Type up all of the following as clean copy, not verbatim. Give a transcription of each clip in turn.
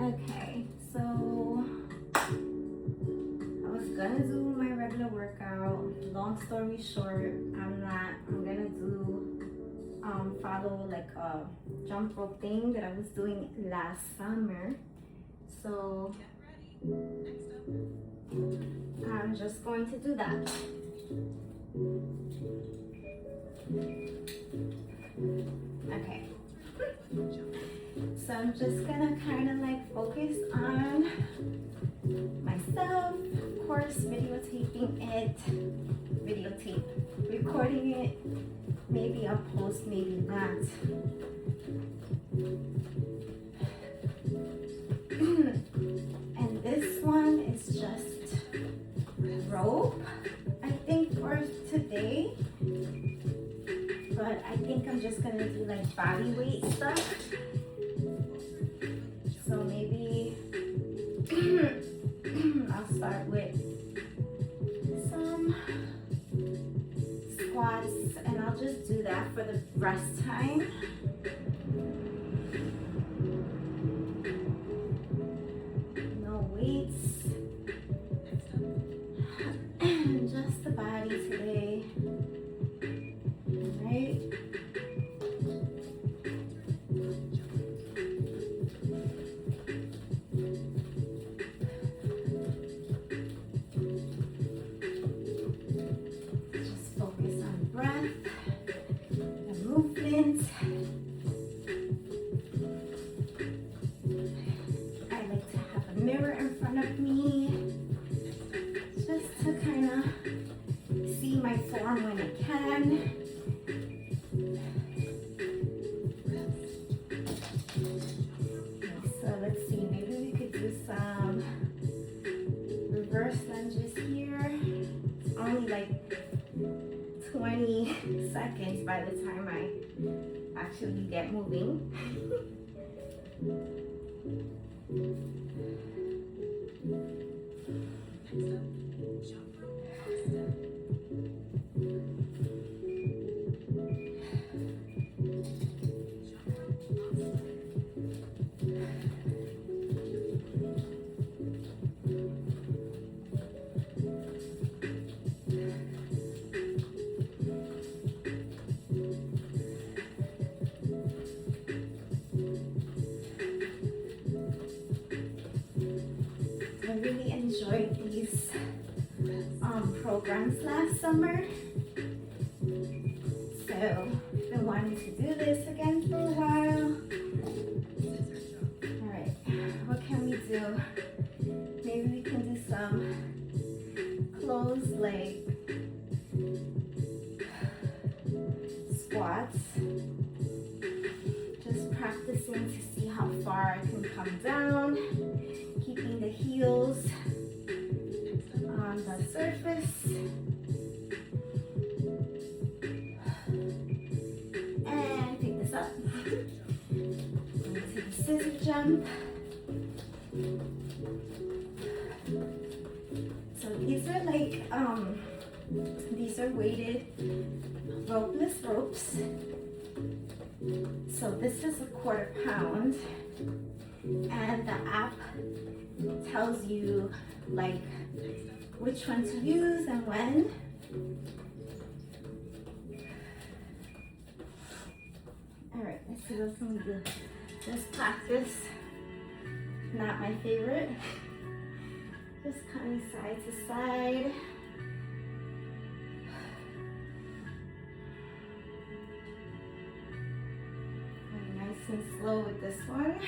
Okay, so I was gonna do my regular workout. Long story short, I'm gonna do follow like a jump rope thing that I was doing last summer. So I'm just going to do that. Okay. So I'm just gonna kind of like focus on myself, of course, recording it. Maybe I'll post, maybe not. And this one is just rope, I think, for today. But I think I'm just gonna do like body weight stuff. So maybe I'll start with some squats, and I'll just do that for the rest time. No weights. Just the body today. Right? Just focus on breath, the movement. I like to have a mirror in front of me just to kind of see my form when I can. So let's see, maybe we could do some reverse lunges here. It's only like 20 seconds by the time I actually get moving. I really enjoyed these programs last summer. So I've been wanting to do this again for a while. All right, what can we do? Maybe we can do some closed leg squats. Just practicing to see how far I can come down, keeping the heels on the surface. And pick this up. Into the scissor jump. So these are like, these are weighted ropeless ropes. So this is a 1/4 pound. And the app tells you like which one to use and when. All right, let's see what can we do. Just practice, not my favorite. Just coming side to side. Going nice and slow with this one.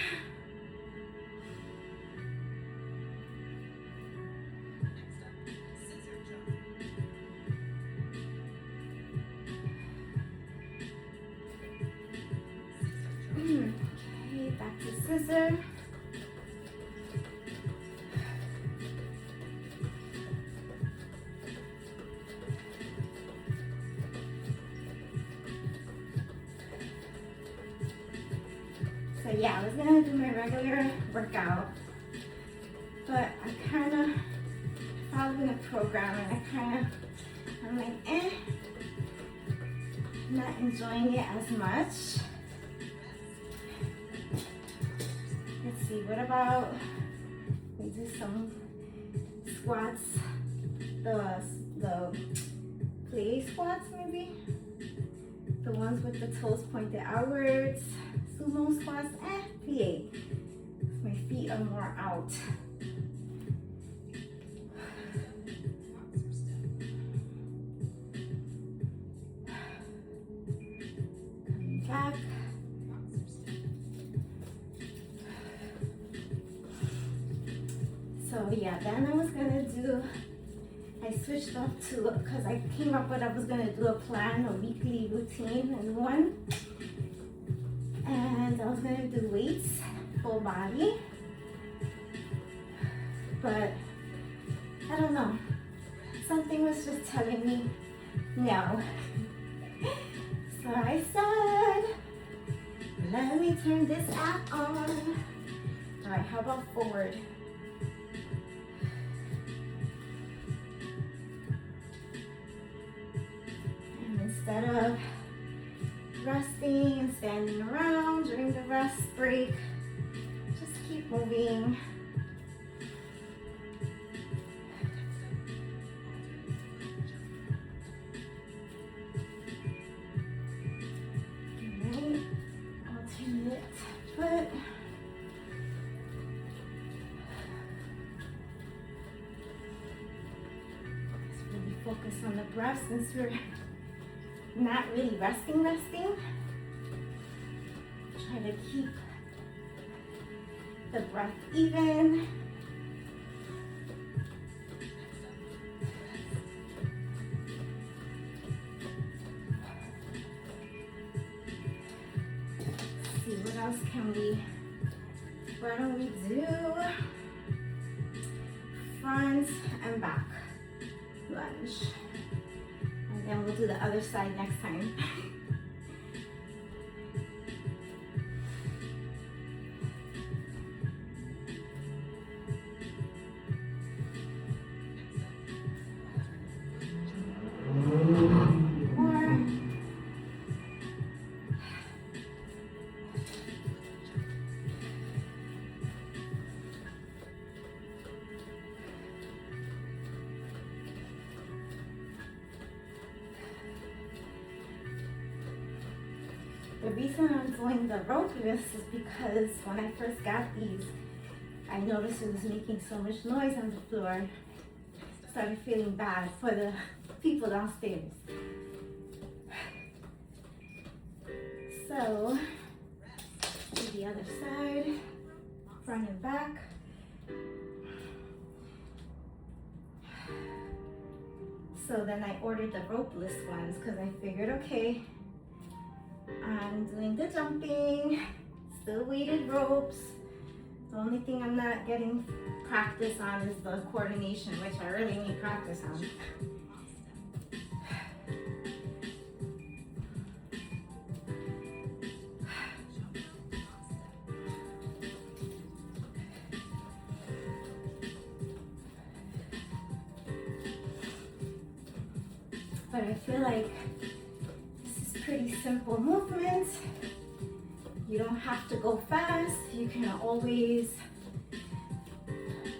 Okay, back to scissor. So yeah, I was gonna do my regular workout, but I kind of following a program and I'm like, not enjoying it as much. Let's see see, what about we do some squats, the play squats maybe? The ones with the toes pointed outwards, sumo squats, plie. My feet are more out. Coming back. So yeah, then I was gonna do, I switched up to, because I came up with I was gonna do a plan, a weekly routine in one. And I was gonna do weights, full body. But I don't know, something was just telling me no. So I said, let me turn this app on. All right, how about forward? And instead of resting and standing around during the rest break, just keep moving. Alright, alternate foot. Just really focus on the breath since we're not really resting. Try to keep the breath even. Let's see, what else can we, why don't we do front and back lunge. And then we'll do the other side next time. The reason I'm doing the rope lifts is because when I first got these, I noticed it was making so much noise on the floor. Started feeling bad for the people downstairs. So, do the other side, front and back. So then I ordered the ropeless ones because I figured, okay, I'm doing the jumping, still weighted ropes. The only thing I'm not getting practice on is the coordination, which I really need practice on. But I feel like this is pretty simple movement. You don't have to go fast. You can always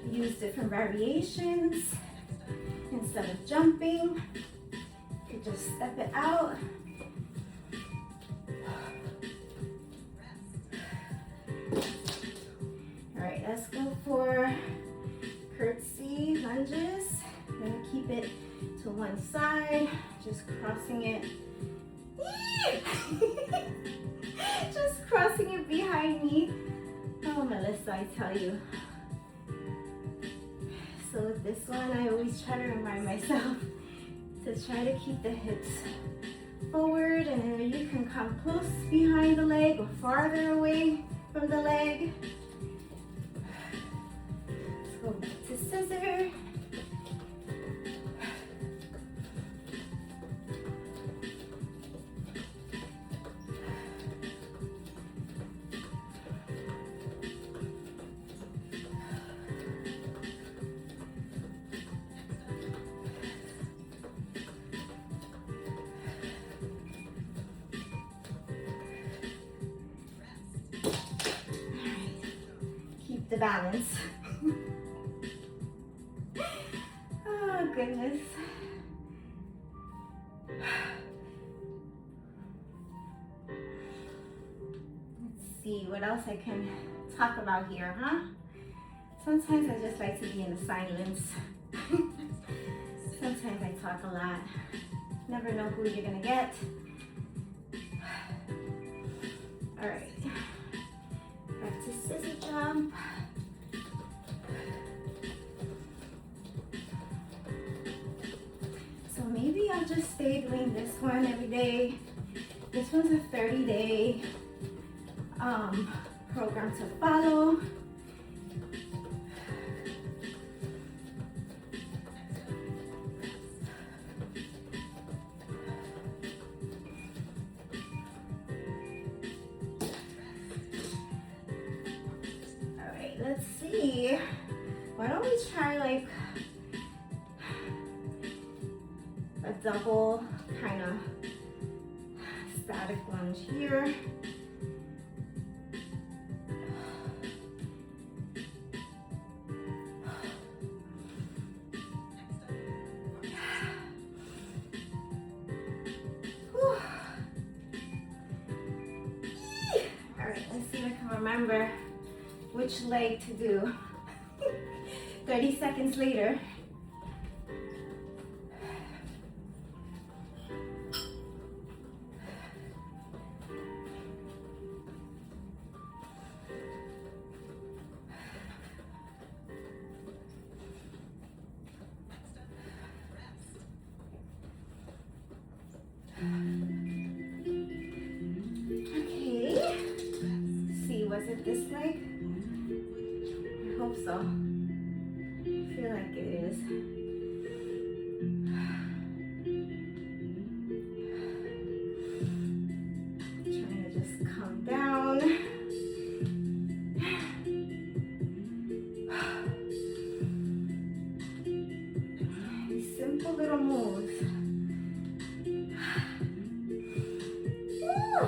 use different variations. Instead of jumping, you could just step it out. All right, let's go for curtsy lunges. I'm gonna keep it to one side, just crossing it. Just crossing it behind me. Oh, Melissa, I tell you. So with this one, I always try to remind myself to try to keep the hips forward, and then you can come close behind the leg or farther away from the leg. Let's go back to scissor. the balance. Oh goodness. Let's see what else I can talk about here, huh? Sometimes I just like to be in the silence. Sometimes I talk a lot. Never know who you're gonna get. All right, back to scissor jump. So maybe I'll just stay doing this one every day. This one's a 30-day program to follow. Let's see. Why don't we try like a double kind of static lunge here. All right, let's see if I can remember which leg to do. 30 seconds later. Okay. Let's see, was it this leg? I hope so. I feel like it is. Trying to just come down. These simple little moves. Woo.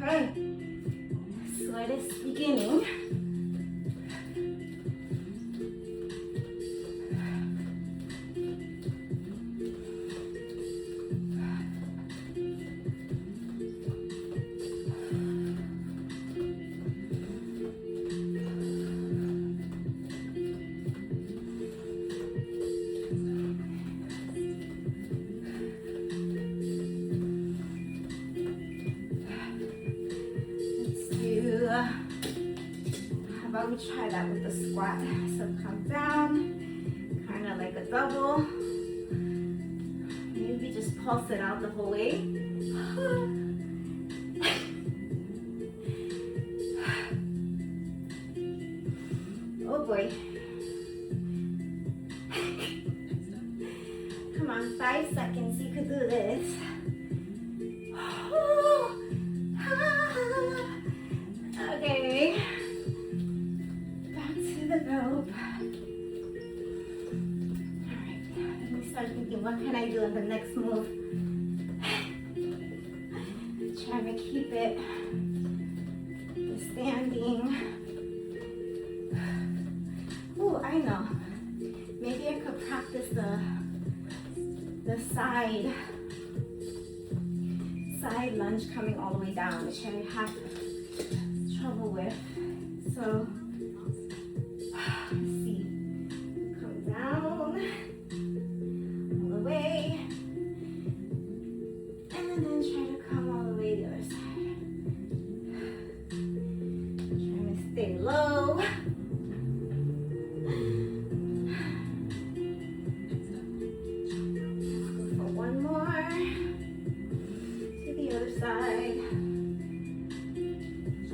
Okay. Sweat is beginning. How about we try that with the squat? So come down, kind of like a double. Maybe just pulse it out the whole way. Oh boy. Come on, 5 seconds, you could do this. Okay. Rope. Alright, let me start thinking, what can I do in the next move? Trying to keep it standing. Oh, I know. Maybe I could practice the side lunge coming all the way down, which I have trouble with. So stay low. For one more. To the other side.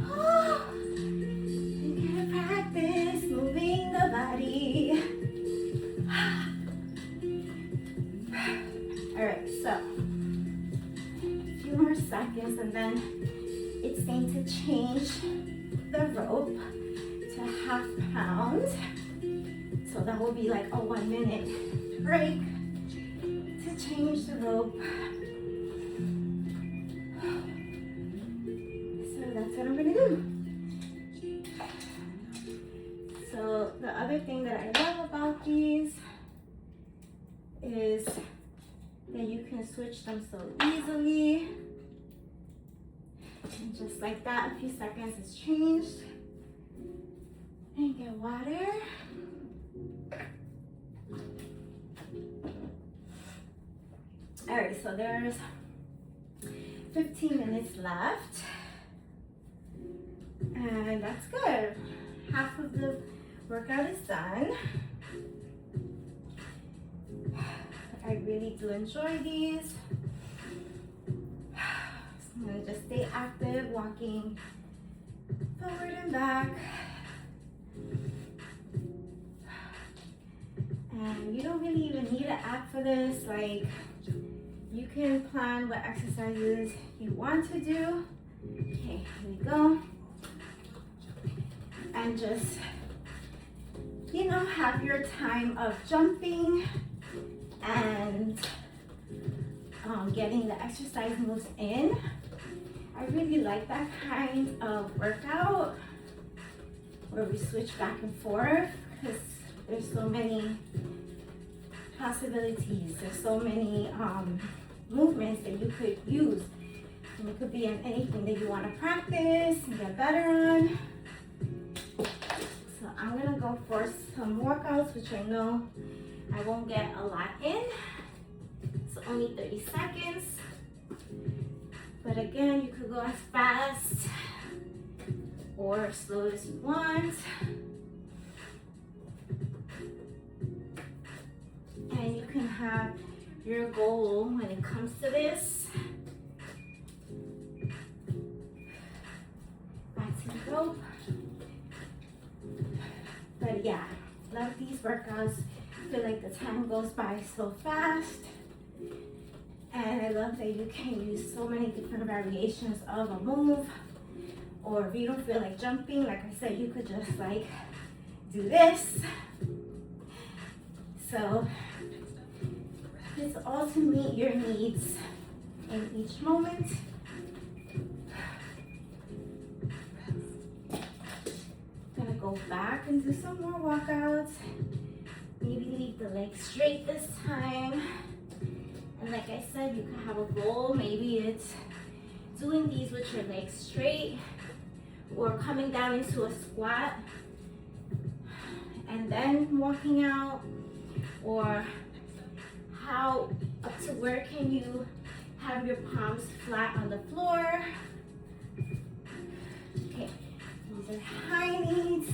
Oh, you gotta practice moving the body. Alright, so a few more seconds and then it's going to change the rope to half pound. So that will be like a 1 minute break to change the rope. So that's what I'm gonna do. the other thing that I love about these is that you can switch them so easily. And just like that, a few seconds it's changed. And get water. All right, so there's 15 minutes left. And that's good. Half of the workout is done. I really do enjoy these. So I'm gonna just stay active, walking forward and back. And you don't really even need an app for this. Like, you can plan what exercises you want to do. Okay, here we go. And just, you know, have your time of jumping and getting the exercise moves in. I really like that kind of workout where we switch back and forth, because there's so many possibilities. There's so many movements that you could use. And it could be in anything that you want to practice and get better on. So I'm gonna go for some workouts, which I know I won't get a lot in. It's only 30 seconds. But again, you could go as fast or as slow as you want. And you can have your goal when it comes to this. Back to the rope. But yeah, love these workouts. I feel like the time goes by so fast. And I love that you can use so many different variations of a move. Or if you don't feel like jumping, like I said, you could just like do this. So it's all to meet your needs in each moment. Gonna go back and do some more walkouts. Maybe leave the legs straight this time. And like I said, you can have a goal. Maybe it's doing these with your legs straight, or coming down into a squat and then walking out, or how up to where can you have your palms flat on the floor. Okay, these are high knees.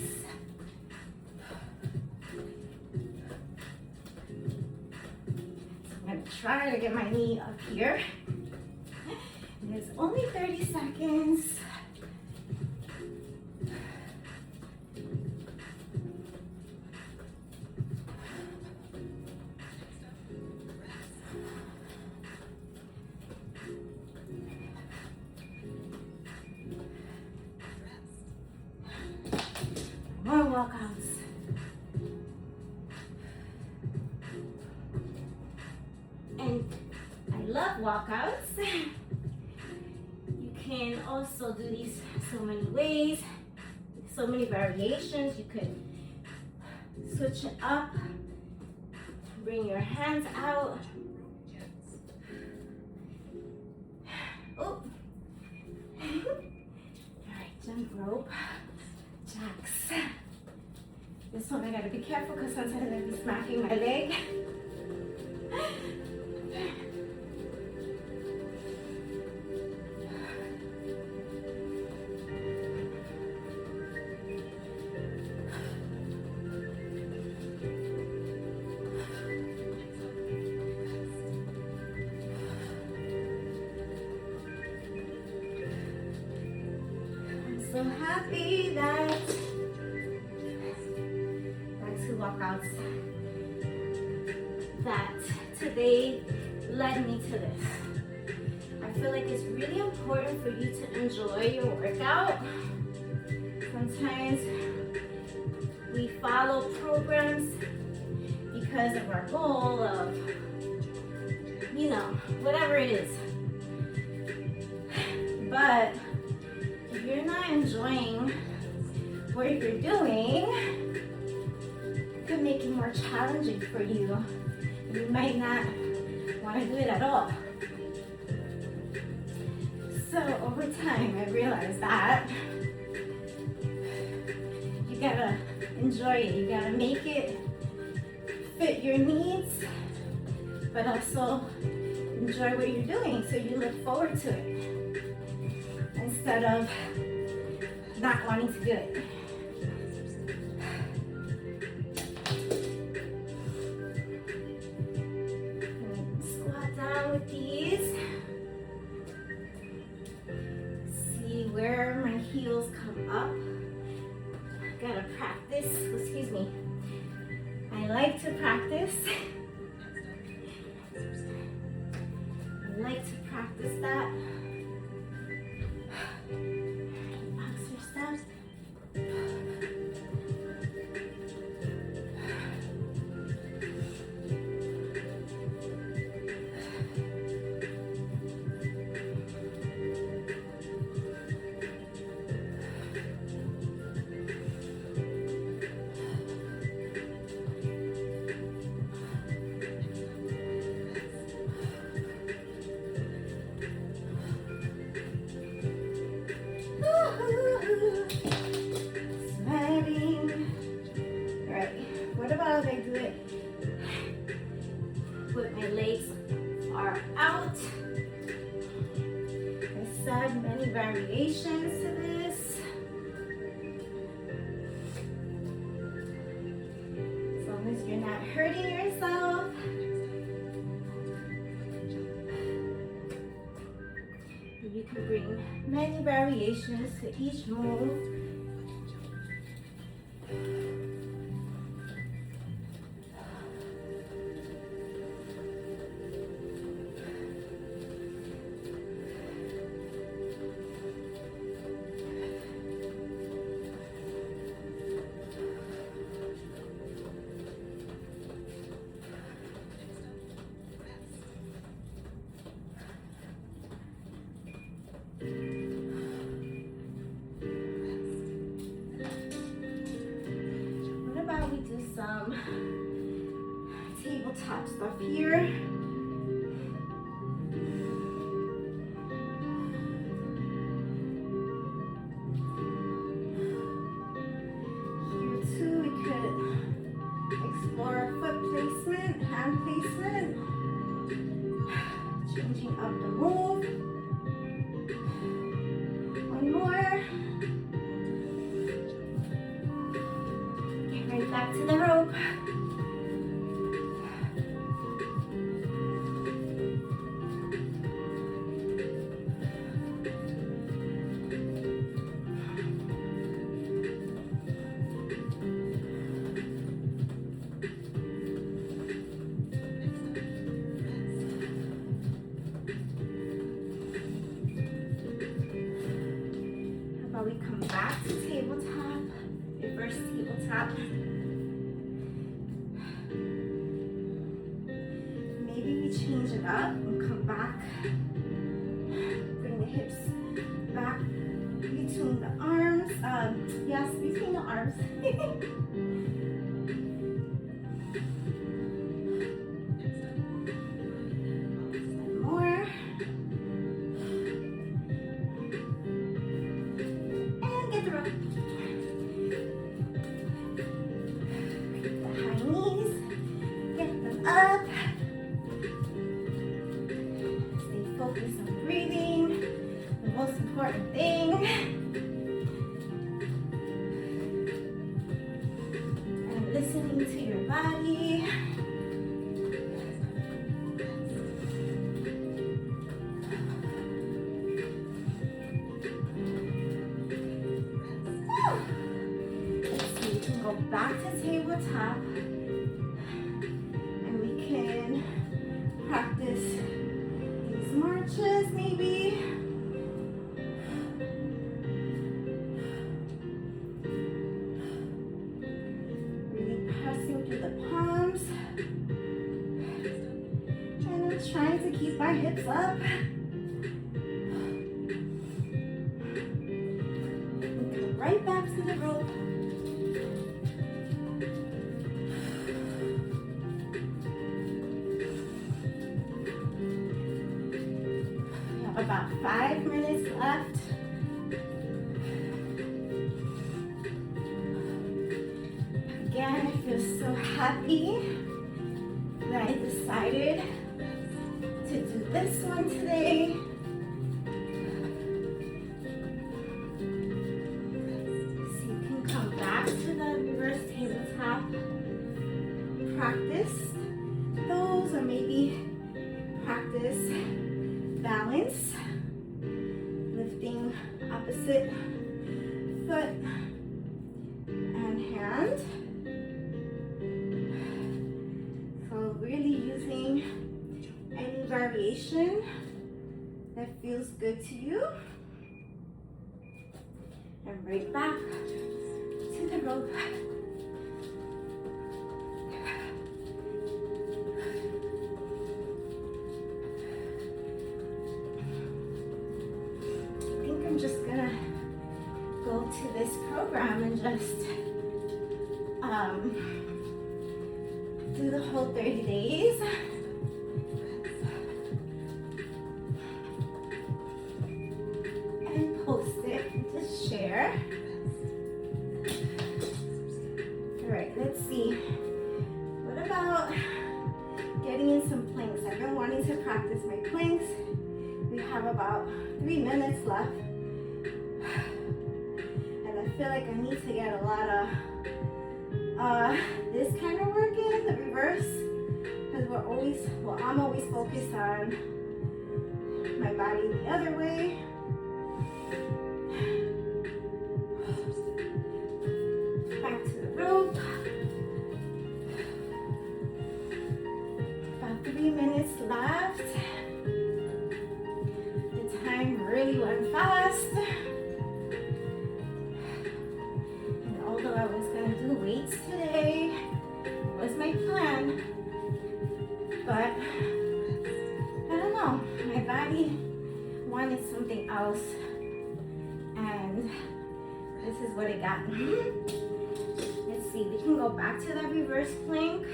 So I'm gonna try to get my knee up here. And it's only 30 seconds. More walkouts. And I love walkouts. You can also do these so many ways, so many variations. You could switch it up, bring your hands out. Oh. Alright, jump rope. Jacks. This one I gotta be careful because sometimes I be smacking my leg. I'm so happy that workouts that today led me to this. I feel like it's really important for you to enjoy your workout. Sometimes we follow programs because of our goal of, you know, whatever it is. But if you're not enjoying what you're doing, could make it more challenging for you. You might not want to do it at all. So over time, I realized that you gotta enjoy it. You gotta make it fit your needs, but also enjoy what you're doing so you look forward to it instead of not wanting to do it. Squat down with these. See where my heels come up. Gotta practice, excuse me. I like to practice. I like to practice that. Box your steps. Sweating. Right. What about if I do it with my legs far out? I said many variations to this. As long as you're not hurting yourself. You can bring many variations to each move. What about we do some tabletop stuff here? Here too, we could explore foot placement, hand placement, changing up the move. One more. Get right back to the rope. We come back to tabletop, reverse tabletop. Maybe we change it up and come back. Bring the hips back between the arms. Yes, between the arms. Up. Stay focused on breathing, the most important thing. And listening to your body. Let's see, you can go back to tabletop. Practice these marches maybe. Really pressing through the palms. And I'm trying to keep my hips up. And come right back to the rope. 5 minutes left. Again, I feel so happy that I decided to do this one today. So you can come back to the reverse tabletop. Practice those, or maybe practice balance, lifting opposite foot and hand. So really using any variation that feels good to you. And right back to the rope. I'm just gonna go to this program and just do the whole 30 days. And post it and just share. All right, let's see. What about getting in some planks? I've been wanting to practice my planks. We have about 3 minutes left. I feel like I need to get a lot of this kind of work in, the reverse, because I'm always focused on my body the other way. Back to the rope. About 3 minutes left. The time really went fast. I was going to do weights today, was my plan, but I don't know, my body wanted something else, and this is what it got. Let's see, we can go back to that reverse plank,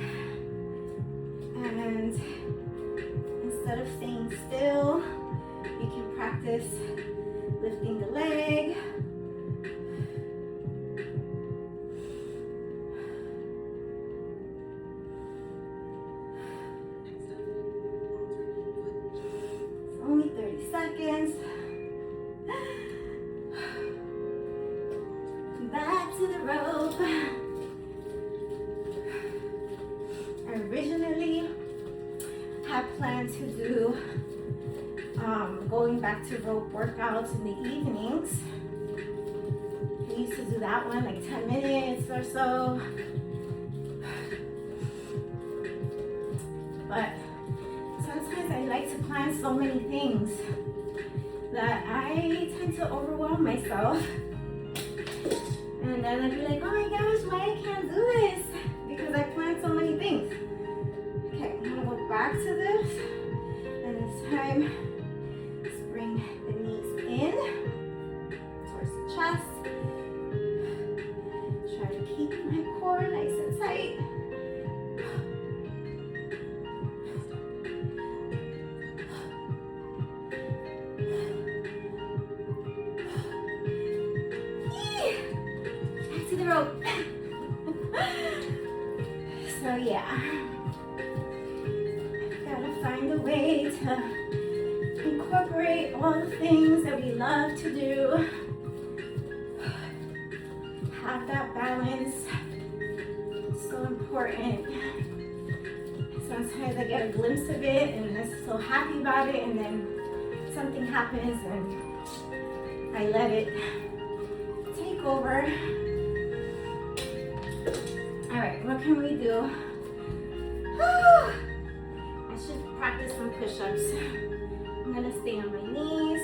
and instead of staying still, you can practice lifting the leg. Only 30 seconds. Back to the rope. I originally had planned to do going back to rope workouts in the evenings. I used to do that one like 10 minutes or so. But sometimes I like to plan so many things that I tend to overwhelm myself. And then I'd be like, oh my gosh, why I can't do this? Because I planned so many things. Okay, I'm gonna go back to this. And this time, let's bring the knees in towards the chest. Try to keep my core nice and tight. The rope. So yeah, gotta find a way to incorporate all the things that we love to do. Have that balance, so important. Sometimes I get a glimpse of it and I'm so happy about it, and then something happens and I let it take over. All right, what can we do? I should practice some push-ups. I'm gonna stay on my knees.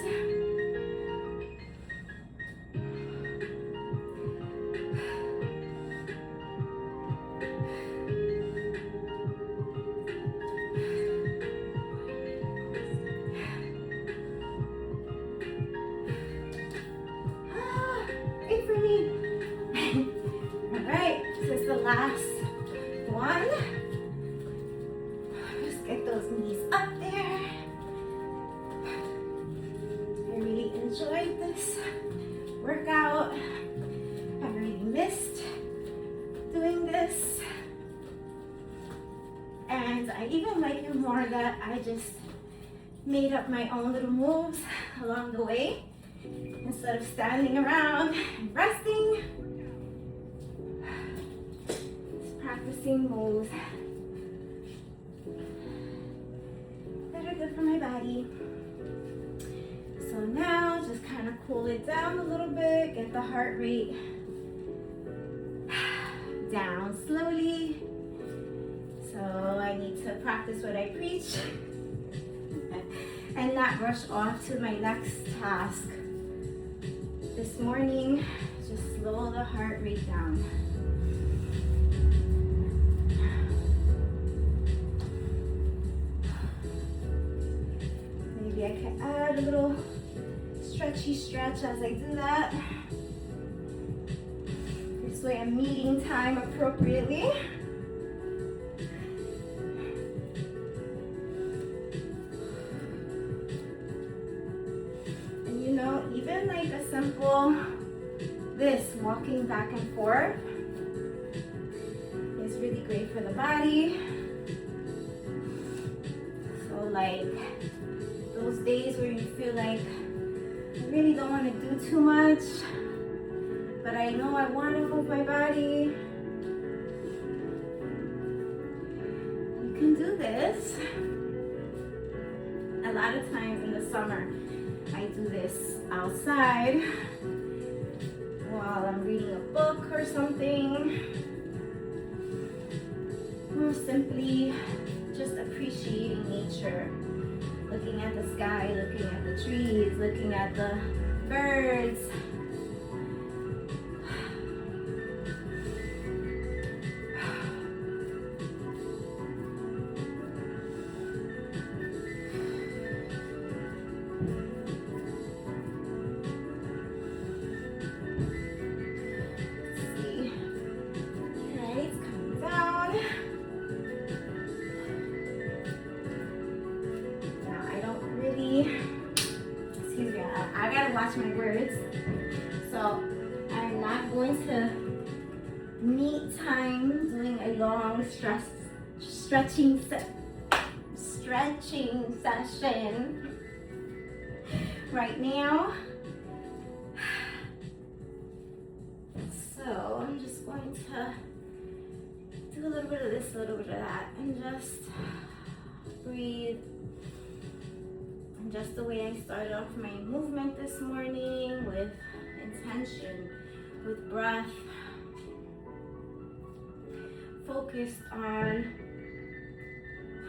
Wait for me. All right, this is the last one. Just get those knees up there. workout. I've really missed doing this. And I even like it more that I just made up my own little moves along the way instead of standing around and resting. Just practicing moves that are good for my body. So now just kind of cool it down a little bit, get the heart rate down slowly. So I need to practice what I preach and not rush off to my next task. This morning, just slow the heart rate down. Maybe I can add a little stretchy stretch as I do that. This way I'm meeting time appropriately. And you know, even like a simple walking back and forth is really great for the body. So like those days where you feel like I really don't want to do too much, but I know I want to move my body. You can do this. A lot of times in the summer, I do this outside while I'm reading a book or something, or simply just appreciating nature. Looking at the sky, looking at the trees, looking at the birds. I gotta watch my words, so I'm not going to meet time doing a long stretching session right now. So I'm just going to do a little bit of this, a little bit of that, and just breathe. Just the way I started off my movement this morning, with intention, with breath, focused on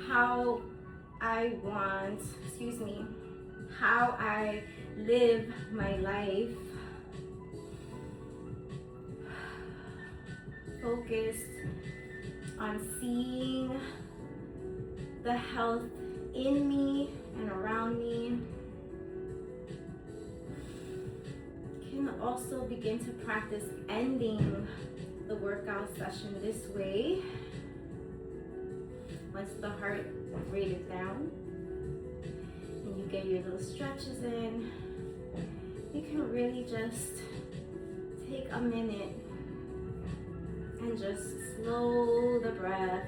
how I how I live my life, focused on seeing the health in me and around me. You can also begin to practice ending the workout session this way. Once the heart rate is down and you get your little stretches in, you can really just take a minute and just slow the breath.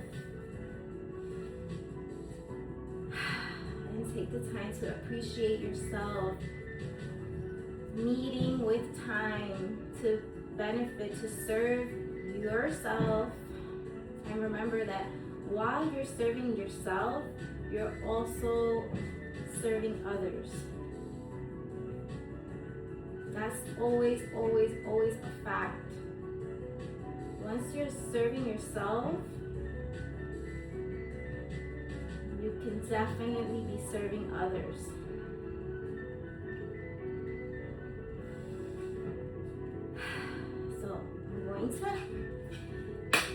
Take the time to appreciate yourself, meeting with time to benefit, to serve yourself. And remember that while you're serving yourself, you're also serving others. That's always, always, always a fact. Once you're serving yourself, you can definitely be serving others. So I'm going to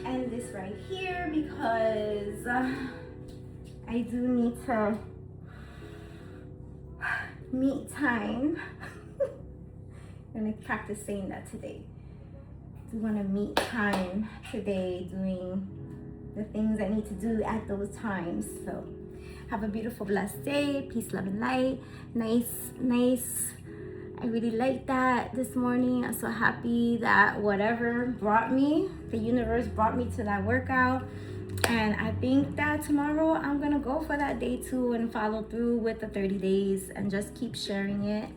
end this right here because I do need to meet time. I'm going to practice saying that today. I do want to meet time today doing the things I need to do at those times. So have a beautiful, blessed day. Peace, love, and light. Nice I really liked that this morning. I'm so happy that whatever brought me, the universe brought me to that workout. And I think that tomorrow I'm gonna go for that day 2 and follow through with the 30 days and just keep sharing it.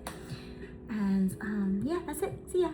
And yeah, that's it. See ya.